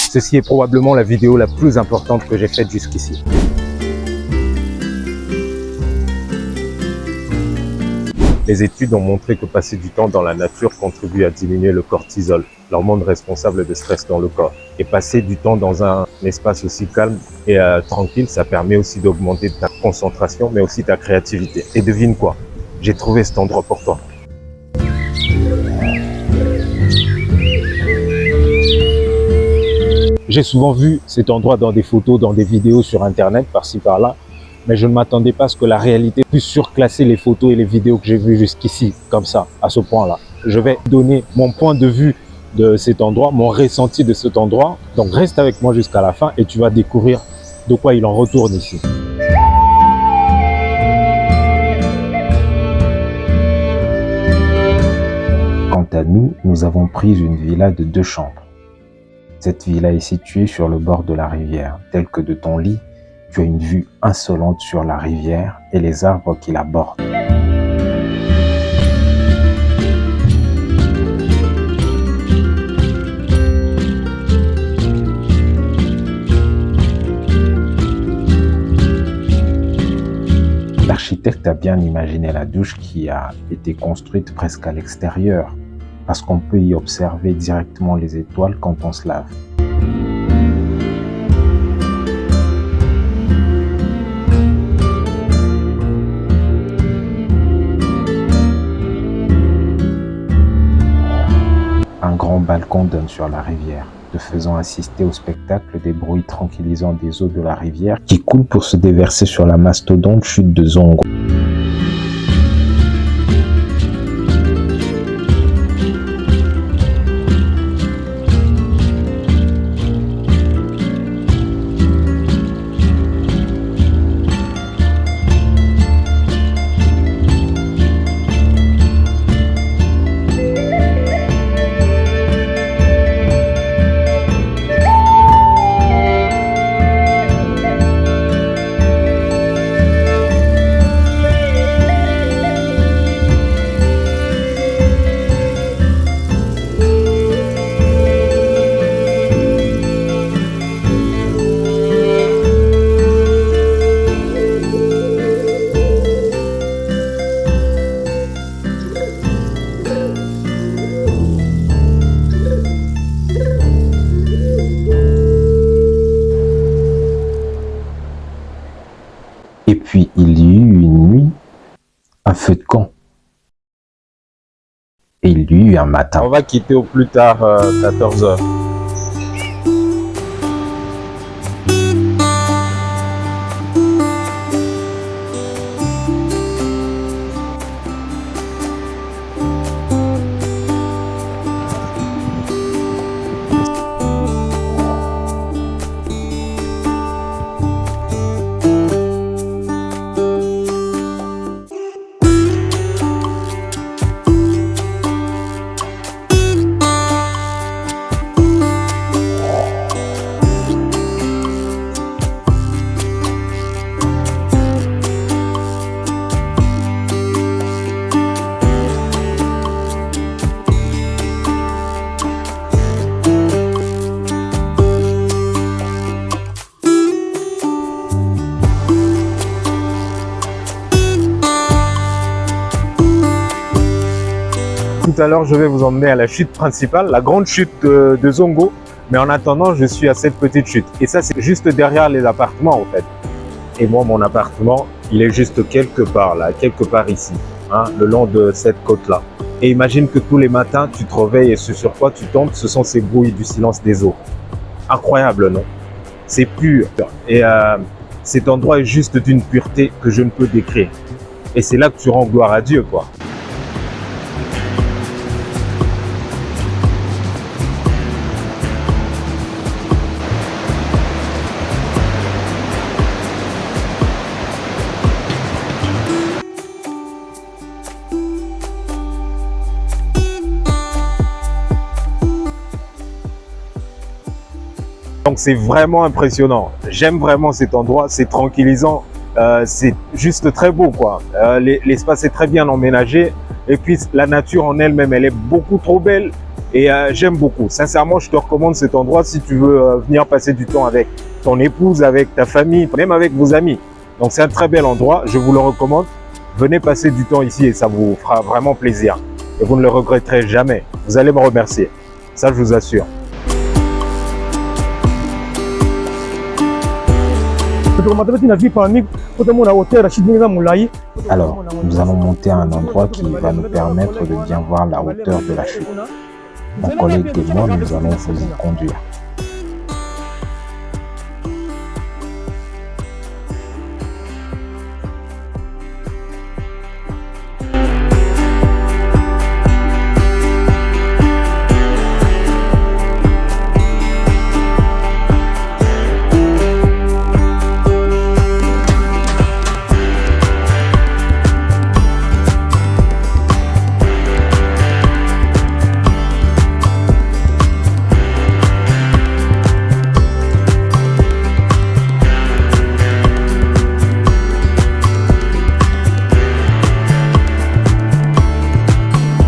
Ceci est probablement la vidéo la plus importante que j'ai faite jusqu'ici. Les études ont montré que passer du temps dans la nature contribue à diminuer le cortisol, l'hormone responsable de stress dans le corps. Et passer du temps dans un espace aussi calme et tranquille, ça permet aussi d'augmenter ta concentration, mais aussi ta créativité. Et devine quoi? J'ai trouvé cet endroit pour toi. J'ai souvent vu cet endroit dans des photos, dans des vidéos sur Internet, par-ci par-là. Mais je ne m'attendais pas à ce que la réalité puisse surclasser les photos et les vidéos que j'ai vues jusqu'ici, comme ça, à ce point-là. Je vais donner mon point de vue de cet endroit, mon ressenti de cet endroit. Donc reste avec moi jusqu'à la fin et tu vas découvrir de quoi il en retourne ici. Quant à nous, nous avons pris une villa de 2 chambres. Cette villa est située sur le bord de la rivière, tel que de ton lit, tu as une vue insolente sur la rivière et les arbres qui la bordent. L'architecte a bien imaginé la douche qui a été construite presque à l'extérieur, parce qu'on peut y observer directement les étoiles quand on se lave. Un grand balcon donne sur la rivière, te faisant assister au spectacle des bruits tranquillisants des eaux de la rivière qui coulent pour se déverser sur la mastodonte chute de Zongo. Et puis il y eut une nuit, un feu de camp. Et il y eut un matin. On va quitter au plus tard 14 h. Tout à l'heure, je vais vous emmener à la chute principale, la grande chute de Zongo. Mais en attendant, je suis à cette petite chute. Et ça, c'est juste derrière les appartements, en fait. Et moi, mon appartement, il est juste quelque part, là, quelque part ici, hein, le long de cette côte-là. Et imagine que tous les matins, tu te réveilles et ce sur quoi tu tombes, ce sont ces bruits du silence des eaux. Incroyable, non? C'est pur. Et cet endroit est juste d'une pureté que je ne peux décrire. Et c'est là que tu rends gloire à Dieu, quoi. Donc c'est vraiment impressionnant. J'aime vraiment cet endroit, c'est tranquillisant, c'est juste très beau quoi. L'espace est très bien emménagé et puis la nature en elle-même, elle est beaucoup trop belle. Et j'aime beaucoup. Sincèrement, je te recommande cet endroit si tu veux venir passer du temps avec ton épouse, avec ta famille, même avec vos amis. Donc c'est un très bel endroit, je vous le recommande. Venez passer du temps ici et ça vous fera vraiment plaisir. Et vous ne le regretterez jamais. Vous allez me remercier. Ça, je vous assure. Alors, nous allons monter à un endroit qui va nous permettre de bien voir la hauteur de la chute. Mon collègue et moi, nous allons vous y conduire.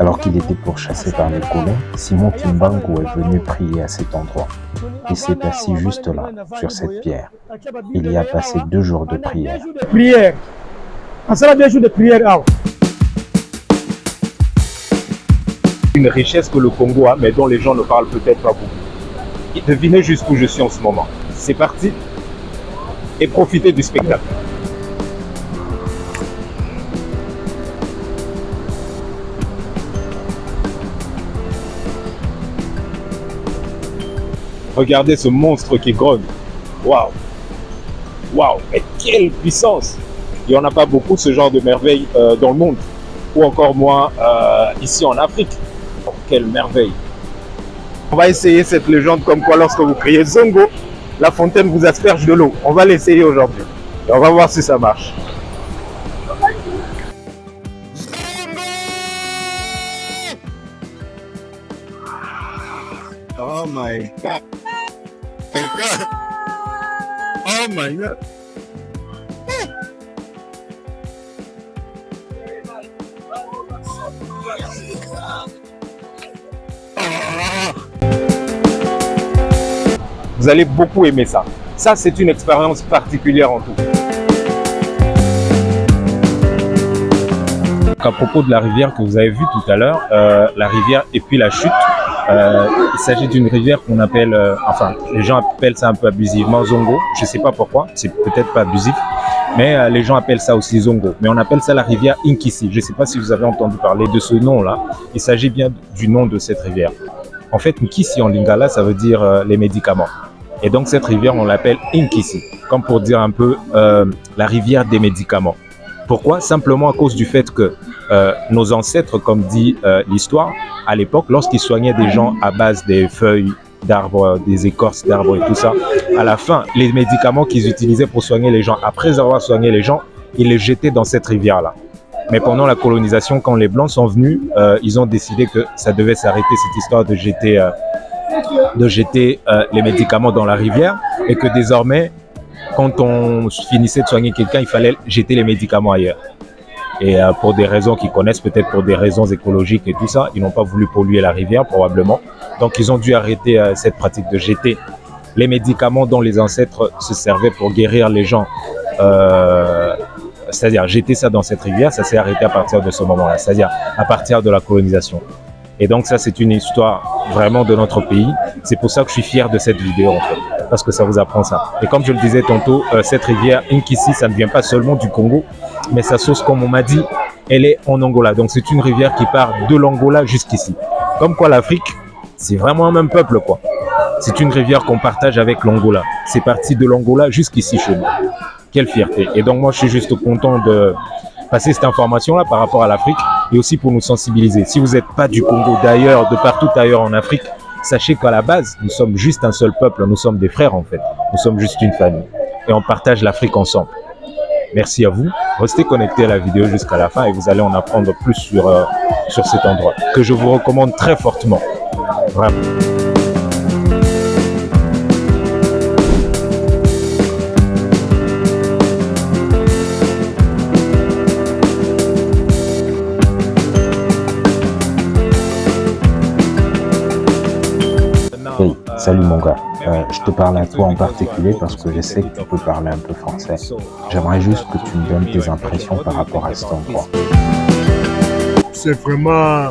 Alors qu'il était pourchassé par les colons, Simon Kimbangu est venu prier à cet endroit. Il s'est assis juste là, sur cette pierre. Il y a passé 2 jours de prière. Une richesse que le Congo a, mais dont les gens ne parlent peut-être pas beaucoup. Devinez jusqu'où je suis en ce moment. C'est parti et profitez du spectacle. Regardez ce monstre qui grogne. Waouh! Waouh! Mais quelle puissance! Il n'y en a pas beaucoup ce genre de merveilles dans le monde. Ou encore moins ici en Afrique. Oh, quelle merveille! On va essayer cette légende comme quoi lorsque vous criez Zongo, la fontaine vous asperge de l'eau. On va l'essayer aujourd'hui. Et on va voir si ça marche. Oh my God! Oh my God! Vous allez beaucoup aimer ça. Ça, c'est une expérience particulière en tout. À propos de la rivière que vous avez vue tout à l'heure, la rivière et puis la chute, il s'agit d'une rivière qu'on appelle, enfin, les gens appellent ça un peu abusivement Zongo. Je ne sais pas pourquoi, c'est peut-être pas abusif, mais les gens appellent ça aussi Zongo. Mais on appelle ça la rivière Nkisi. Je ne sais pas si vous avez entendu parler de ce nom-là. Il s'agit bien du nom de cette rivière. En fait, Nkisi en lingala, ça veut dire les médicaments. Et donc cette rivière, on l'appelle Nkisi, comme pour dire un peu la rivière des médicaments. Pourquoi? Simplement à cause du fait que nos ancêtres, comme dit l'histoire, à l'époque, lorsqu'ils soignaient des gens à base des feuilles d'arbres, des écorces d'arbres et tout ça, à la fin, les médicaments qu'ils utilisaient pour soigner les gens, après avoir soigné les gens, ils les jetaient dans cette rivière-là. Mais pendant la colonisation, quand les Blancs sont venus, ils ont décidé que ça devait s'arrêter, cette histoire de jeter les médicaments dans la rivière, et que désormais, quand on finissait de soigner quelqu'un, il fallait jeter les médicaments ailleurs. Et pour des raisons qu'ils connaissent, peut-être pour des raisons écologiques et tout ça, ils n'ont pas voulu polluer la rivière probablement. Donc ils ont dû arrêter cette pratique de jeter les médicaments dont les ancêtres se servaient pour guérir les gens. C'est-à-dire jeter ça dans cette rivière, ça s'est arrêté à partir de ce moment-là, c'est-à-dire à partir de la colonisation. Et donc ça, c'est une histoire vraiment de notre pays. C'est pour ça que je suis fier de cette vidéo en fait, parce que ça vous apprend ça. Et comme je le disais tantôt, cette rivière Nkisi, ça ne vient pas seulement du Congo, mais sa source, comme on m'a dit, elle est en Angola. Donc c'est une rivière qui part de l'Angola jusqu'ici. Comme quoi l'Afrique, c'est vraiment un même peuple quoi. C'est une rivière qu'on partage avec l'Angola. C'est parti de l'Angola jusqu'ici chez nous. Quelle fierté. Et donc moi, je suis juste content de passer cette information-là par rapport à l'Afrique et aussi pour nous sensibiliser. Si vous n'êtes pas du Congo, d'ailleurs, de partout ailleurs en Afrique, sachez qu'à la base, nous sommes juste un seul peuple, nous sommes des frères en fait. Nous sommes juste une famille et on partage l'Afrique ensemble. Merci à vous. Restez connectés à la vidéo jusqu'à la fin et vous allez en apprendre plus sur cet endroit que je vous recommande très fortement. Vraiment. Salut mon gars, je te parle à toi en particulier parce que je sais que tu peux parler un peu français. J'aimerais juste que tu me donnes tes impressions par rapport à cet endroit. C'est vraiment,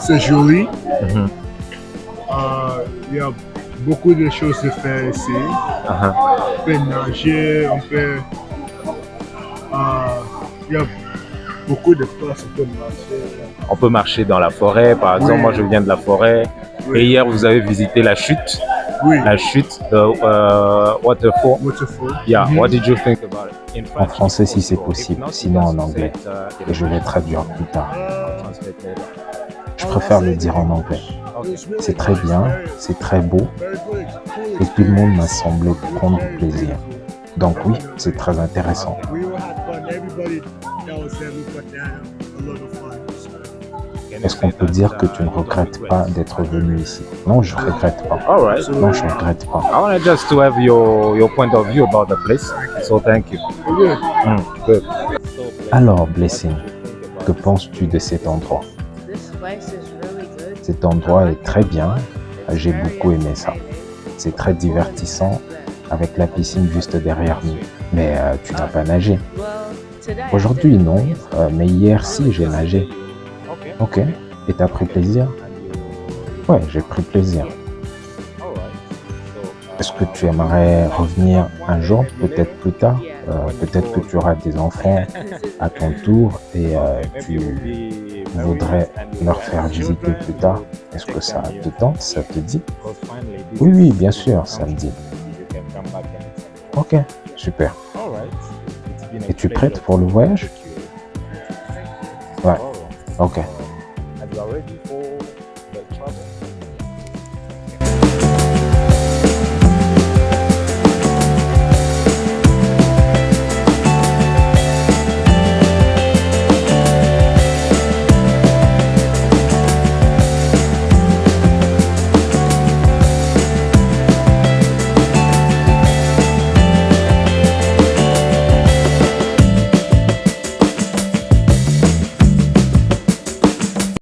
c'est joli. Il y a beaucoup de choses à faire ici. On peut nager, il y a beaucoup de places on peut marcher. On peut marcher dans la forêt, par exemple. Moi, je viens de la forêt. Oui. Et hier, vous avez visité la chute. Oui. La chute de Waterfall. Waterfall. Yeah, what did you think about it? En français si c'est possible, sinon en anglais. Et je vais traduire plus tard. Je préfère le dire en anglais. C'est très bien, c'est très beau. Et tout le monde m'a semblé prendre du plaisir. Donc oui, c'est très intéressant. Est-ce qu'on peut dire que tu ne regrettes pas d'être venu ici? Non, je ne regrette pas. All right. Non, je ne regrette pas. I want just to have your point of view about the place. So thank you. Good. Alors, Blessing, que penses-tu de cet endroit? Cet endroit est très bien. J'ai beaucoup aimé ça. C'est très divertissant avec la piscine juste derrière nous. Mais tu n'as pas nagé. Aujourd'hui, non. Mais hier, si, j'ai nagé. Ok. Et t'as pris plaisir? Ouais, j'ai pris plaisir. Est-ce que tu aimerais revenir un jour, peut-être plus tard? Peut-être que tu auras des enfants à ton tour et tu voudrais leur faire visiter plus tard. Est-ce que ça te tente, ça te dit? Oui, oui, bien sûr, ça me dit. Ok, super. Es-tu prête pour le voyage? Ouais, ok.